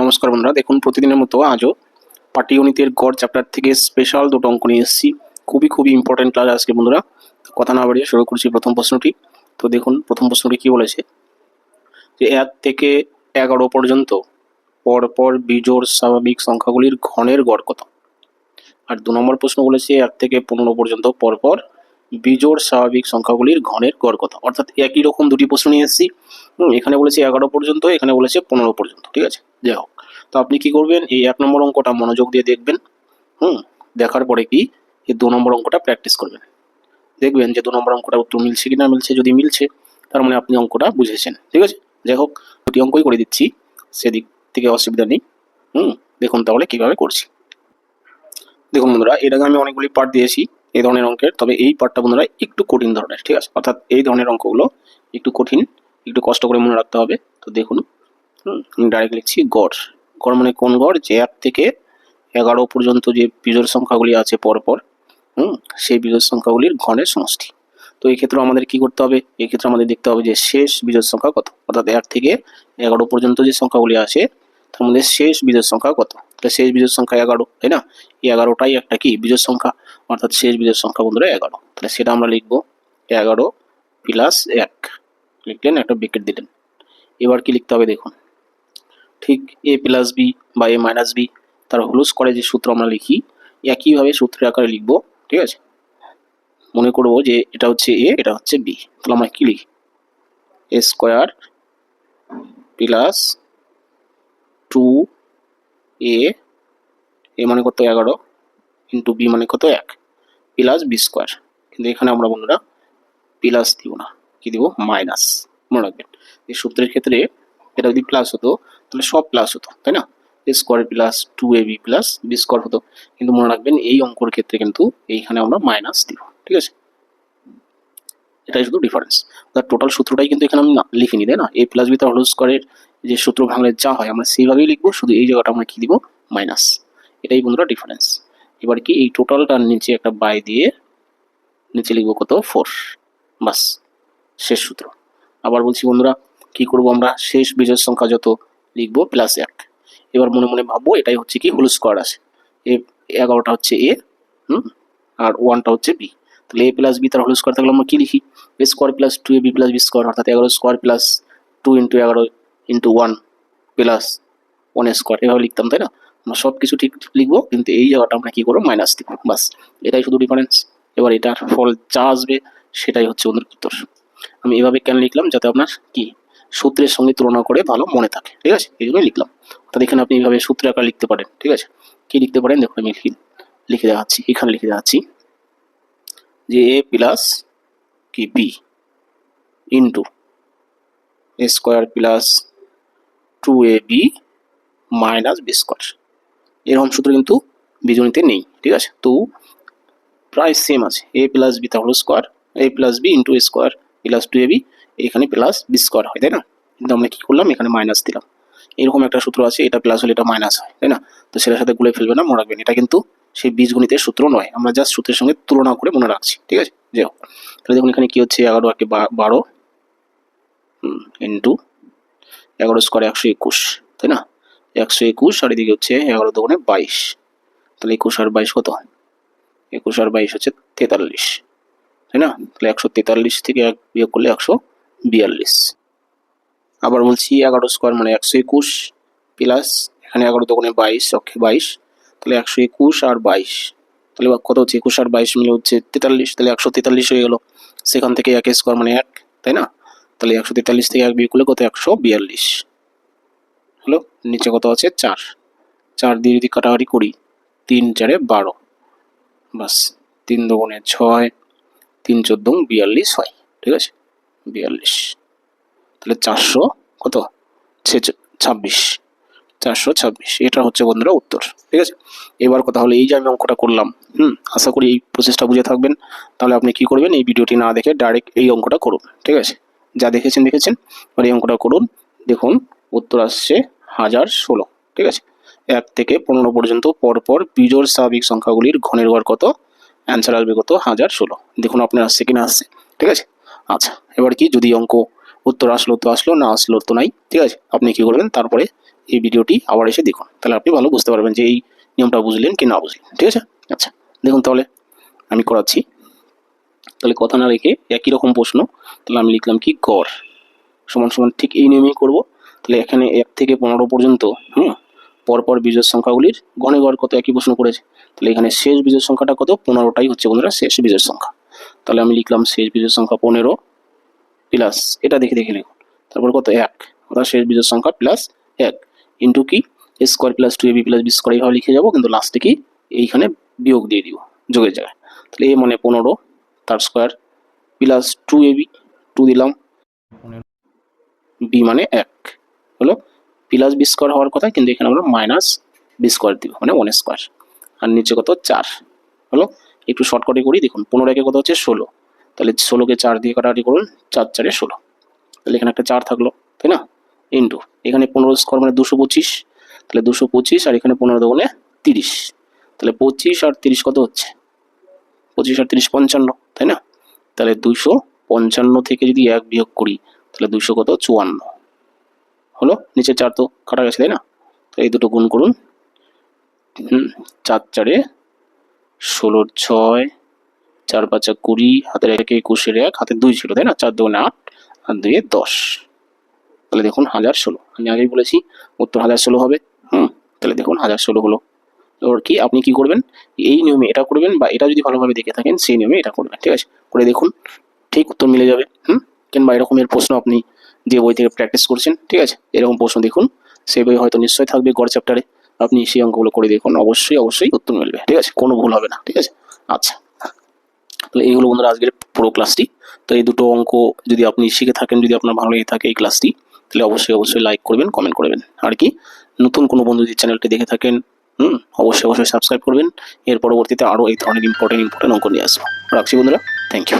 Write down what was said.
নমস্কার বন্ধুরা, দেখুন প্রতিদিনের মতো আজও পাটিগণিতের গড় চ্যাপ্টার থেকে স্পেশাল দুটো অঙ্ক নিয়ে এসেছি। খুবই ইম্পর্টেন্ট ক্লাস আজকে বন্ধুরা। কথা না বাড়িয়ে শুরু করছি প্রথম প্রশ্নটি। তো দেখুন প্রথম প্রশ্নটি কি বলেছে, যে 1 থেকে 11 পর্যন্ত পরপর বিজোড় স্বাভাবিক সংখ্যাগুলির ঘনের গড় কত। আর 2 নম্বর প্রশ্ন বলেছে 1 থেকে 15 পর্যন্ত পরপর বিজোড় স্বাভাবিক সংখ্যাগুলির ঘনের গড় কত। অর্থাৎ একই রকম দুটি প্রশ্ন নিয়ে এসেছি। এখানে বলেছে 11 পর্যন্ত, এখানে বলেছে 15 পর্যন্ত। ঠিক আছে, যাই হোক। তো আপনি কি করবেন, এই 1 নম্বর অঙ্কটা মনোযোগ দিয়ে দেখবেন। দেখার পরে কি এই 2 নম্বর অঙ্কটা প্র্যাকটিস করবেন। দেখবেন যে 2 নম্বর অঙ্কটা উত্তর মিলছে কিনা মিলছে। যদি মিলছে তার মানে আপনি অঙ্কটা বুঝেছেন। ঠিক আছে, যাই হোক, দুটি অঙ্কই করে দিচ্ছি, সেদিক থেকে অসুবিধা নেই। দেখুন তাহলে কিভাবে করছি। দেখুন বন্ধুরা, এর আগে আমি অনেকগুলি পার্ট দিয়েছি এই ধরনের অঙ্কের, তবে এই পার্টটা বন্ধুরা একটু কঠিন ধরনের। ঠিক আছে, অর্থাৎ এই ধরনের অঙ্কগুলো একটু কঠিন, একটু কষ্ট করে মনে রাখতে হবে। তো দেখুন, আমি ডাইরেক্ট লিখছি গড়। গড় মানে কোন গড়? যে 1 থেকে 11 পর্যন্ত যে বিজোড় সংখ্যাগুলি আছে পরপর, সেই বিজোড় সংখ্যাগুলির ঘনের সমষ্টি। তো এই ক্ষেত্রে আমাদের কি করতে হবে? এই ক্ষেত্রে আমাদের দেখতে হবে যে শেষ বিজোড় সংখ্যা কত। অর্থাৎ 1 থেকে 11 পর্যন্ত যে সংখ্যাগুলি আছে তার মধ্যে শেষ বিজোড় সংখ্যা কত। তাহলে শেষ বিজোড় সংখ্যা 11, তাই না? এই 11টাই একটা কি বিজোড় সংখ্যা, অর্থাৎ শেষ বিজোড় সংখ্যা বন্ধুরা 11। তাহলে সেটা আমরা লিখবো 11 প্লাস 1 লিখলেন, একটা ব্র্যাকেট দিলেন। এবার কি লিখতে হবে দেখুন, ঠিক a প্লাস বি বা a মাইনাস বি তার হোল স্কয়ারে যে সূত্র আমরা লিখি, একইভাবে সূত্রের আকারে লিখবো। ঠিক আছে, মনে করবো যে এটা হচ্ছে a, এটা হচ্ছে b। তাহলে আমরা কি লিখি, a square plus 2a, a মানে কত 11, ইন্টু b মানে কত 1, প্লাস বি স্কয়ার। কিন্তু এখানে আমরা বন্ধুরা প্লাস দিব না, কি দিব? মাইনাস। মনে রাখবেন এই সূত্রের ক্ষেত্রে এটা যদি প্লাস হতো তাহলে সব প্লাস হতো, তাই না? a square plus 2ab plus B square হতো, কিন্তু মনে রাখবেন এই অঙ্কর ক্ষেত্রে কিন্তু এইখানে আমরা মাইনাস দিব। ঠিক আছে, এটাই শুধু ডিফারেন্স। তার টোটাল সূত্রটাই কিন্তু এখানে আমি লিখিনি, তাই না? a প্লাস বি তার হোল স্কয়ারের যে সূত্র ভাঙলে যা হয় আমরা সেইভাবেই লিখবো, শুধু এই জায়গাটা আমরা কি দিব? মাইনাস। এটাই বন্ধুরা ডিফারেন্স। এবার কি এই টোটালটার নিচে একটা বাই দিয়ে নিচে লিখবো কত? 4। বাস, শেষ সূত্র। আবার বলছি বন্ধুরা, কি করব আমরা? শেষ বিজোড় সংখ্যা যত লিখবো প্লাস 1। এবার মনে মনে ভাববো এটাই হচ্ছে কি হোল স্কয়ার আছে। 11টা হচ্ছে a, আর 1টা হচ্ছে b। তাহলে a প্লাস b তার হোল স্কয়ার থাকলে আমরা কি লিখি? a square plus 2ab plus b square, অর্থাৎ 11 square plus 2 into 11 into 1 plus 1 square, এভাবে লিখতাম, তাই না? আমরা সব কিছু ঠিক লিখবো, কিন্তু এই জায়গাটা আমরা কি করবো? মাইনাস দিব। বাস, এটাই শুধু ডিফারেন্স। এবার এটার ফল যা আসবে সেটাই হচ্ছে ওদের উত্তর। আমি এভাবে কেন লিখলাম? যাতে আপনার কি সূত্রের সঙ্গে তুলনা করে ভালো মনে থাকে। ঠিক আছে, এই জন্যই লিখলাম। অর্থাৎ এখানে আপনি এইভাবে সূত্রের আকার লিখতে পারেন। ঠিক আছে, কি লিখতে পারেন দেখুন, আমি লিখে দেখাচ্ছি। এখানে লিখে দেখাচ্ছি যে a প্লাস কি b into a square plus 2ab minus B square. এরকম সূত্র কিন্তু বীজগণিতে নেই। ঠিক আছে, তো প্রায় সেম আছে। a প্লাস বি তার whole square, a plus B into a square plus 2ab, এখানে প্লাস বি স্কোয়ার হয়, তাই না? কিন্তু আমরা কি করলাম? এখানে মাইনাস দিলাম। এরকম একটা সূত্র আছে, এটা প্লাস হলে এটা মাইনাস হয়, তাই না? তো সেটার সাথে গুলে ফেলবে না, মনে রাখবেন এটা কিন্তু সেই বীজগণিতের সূত্র নয়, আমরা জাস্ট সূত্রের সঙ্গে তুলনা করে মনে রাখছি। ঠিক আছে, যাই হোক। তাহলে দেখুন এখানে কি হচ্ছে, 11 আর 12 ইন্টু 11 স্কোয়ার 121, তাই না? 121, আর এদিকে হচ্ছে 11 দুগুণে 22। তাহলে 21 আর 22 কত? 21 আর 22 হচ্ছে 43, তাই না? তাহলে 143 থেকে 1 বিয়োগ করলে 142। আবার বলছি 11 স্কোয়ার মানে 121 প্লাস এখানে 11 দুগুণে 22, ওকে 22। তাহলে 121 আর 22, তাহলে কত হচ্ছে? 21 আর 22 মিলে হচ্ছে 43, তাহলে 143 হয়ে গেল। সেখান থেকে 1 স্কোয়ার মানে 1, তাই না? তাহলে 143 থেকে 1 বিয়োগ করলে কত? 142 হলো। নিচে কত আছে? 4। 4 দিয়ে যদি কাটাকাটি করি, 3 4 12, বাস 3 দুগুণে 6, 3 14 42 হয়। ঠিক আছে, 42। তাহলে 400 কত? 26, 426। এটা হচ্ছে বন্ধুরা উত্তর। ঠিক আছে, এবার কথা হলো এই যে আমি অঙ্কটা করলাম, আশা করি এই প্রসেসটা বুঝে থাকবেন। তাহলে আপনি কি করবেন? এই ভিডিওটি না দেখে ডাইরেক্ট এই অঙ্কটা করুন। ঠিক আছে, যা দেখেছেন এবার এই অঙ্কটা করুন। দেখুন উত্তর আসছে 1016। ঠিক আছে, 1 থেকে 15 পর্যন্ত পরপর বিজোড় স্বাভাবিক সংখ্যাগুলির ঘনের গড় কত? অ্যান্সার আসবে কত? 1016। দেখুন আপনার আসছে কিনা আসছে। ঠিক আছে, আচ্ছা এবার কি, যদি অঙ্ক উত্তর আসলো তো আসলো, না আসলো তো নাই। ঠিক আছে, আপনি কি করবেন? তারপরে এই ভিডিওটি আবার এসে দেখুন, তাহলে আপনি ভালো বুঝতে পারবেন যে এই নিয়মটা বুঝলেন কি না বুঝলেন। ঠিক আছে, আচ্ছা দেখুন তাহলে আমি করাচ্ছি। তাহলে কথা না রেখে একই রকম প্রশ্ন, তাহলে আমি লিখলাম কি গড় সমান সমান ঠিক এই নিয়মেই করব। তাহলে এখানে 1 থেকে 15 পর্যন্ত পরপর বিজোড় সংখ্যাগুলির গড়ে গড় কত একই প্রশ্ন করেছে। তাহলে এখানে শেষ বিজোড় সংখ্যাটা কত, 15টাই হচ্ছে বন্ধুরা শেষ বিজোড় সংখ্যা। তাহলে আমি লিখলাম শেষ বিজোড় সংখ্যা 15 প্লাস এটা দেখে দেখে লিখুন, তারপর কত 1, অর্থাৎ শেষ বিজোড় সংখ্যা প্লাস 1 ইন্টু কি a square plus 2ab plus b square এইভাবে লিখে যাবো, কিন্তু লাস্টে কি এইখানে বিয়োগ দিয়ে দিব যোগের জায়গায়। তাহলে a মানে 15 তার স্কোয়ার প্লাস 2ab 2 দিলাম, b মানে 1 হলো, প্লাস বি স্কোয়ার হওয়ার কথা, কিন্তু এখানে আমরা মাইনাস বি স্কোয়ার দিব মানে 1 স্কোয়ার, আর নিচে কত 4 হলো। একটু শর্টকাটে করি, দেখুন 15 একে কত হচ্ছে 16, তাহলে 16কে 4 দিয়ে কাটাকাটি করুন, 4 4 16, তাহলে এখানে একটা 4 থাকলো তাই না, ইন্টু এখানে 15 স্কোয়ার মানে 225, তাহলে 225 আর এখানে 15 দোকানে 30, তাহলে 25 আর 30 কত হচ্ছে 25 আর 30 55 তাই না। তাহলে 255 থেকে যদি 1 বিয়োগ করি তাহলে 200 কত 54 হলো, নিচে 4 তো কাটা গেছে তাই না। তো এই দুটো গুণ করুন, 4 4 16 6 4 5 20, হাতের 1 21 1, হাতের 2 ছিল তাই না, 4 2 8 আর 2 10, তাহলে দেখুন 1016, আমি আগেই বলেছি উত্তর 1016 হবে। তাহলে দেখুন 1016 হলো। এবার কি আপনি কি করবেন, এই নিয়মে এটা করবেন, বা এটা যদি ভালোভাবে দেখে থাকেন সেই নিয়মে এটা করবেন। ঠিক আছে, করে দেখুন ঠিক উত্তর মিলে যাবে। কিংবা এরকমের প্রশ্ন আপনি যে বই থেকে প্র্যাকটিস করছেন, ঠিক আছে, এরকম প্রশ্ন দেখুন, সেই বই হয়তো নিশ্চয়ই থাকবে গড় চ্যাপ্টারে, আপনি সেই অঙ্কগুলো করে দেখুন, অবশ্যই অবশ্যই উত্তর মিলবে। ঠিক আছে, কোনো ভুল হবে না। ঠিক আছে, আচ্ছা তাহলে এই হলো বন্ধুরা আজকের পুরো ক্লাসটি। তো এই দুটো অঙ্ক যদি আপনি শিখে থাকেন, যদি আপনার ভালো লেগে থাকে এই ক্লাসটি, তাহলে অবশ্যই অবশ্যই লাইক করবেন, কমেন্ট করবেন, আর কি নতুন কোনো বন্ধু যদি চ্যানেলটি দেখে থাকেন অবশ্যই অবশ্যই সাবস্ক্রাইব করবেন। এর পরবর্তীতে আরও এই ধরনের ইম্পর্টেন্ট অঙ্ক নিয়ে আসবো। রাখছি বন্ধুরা, থ্যাংক ইউ।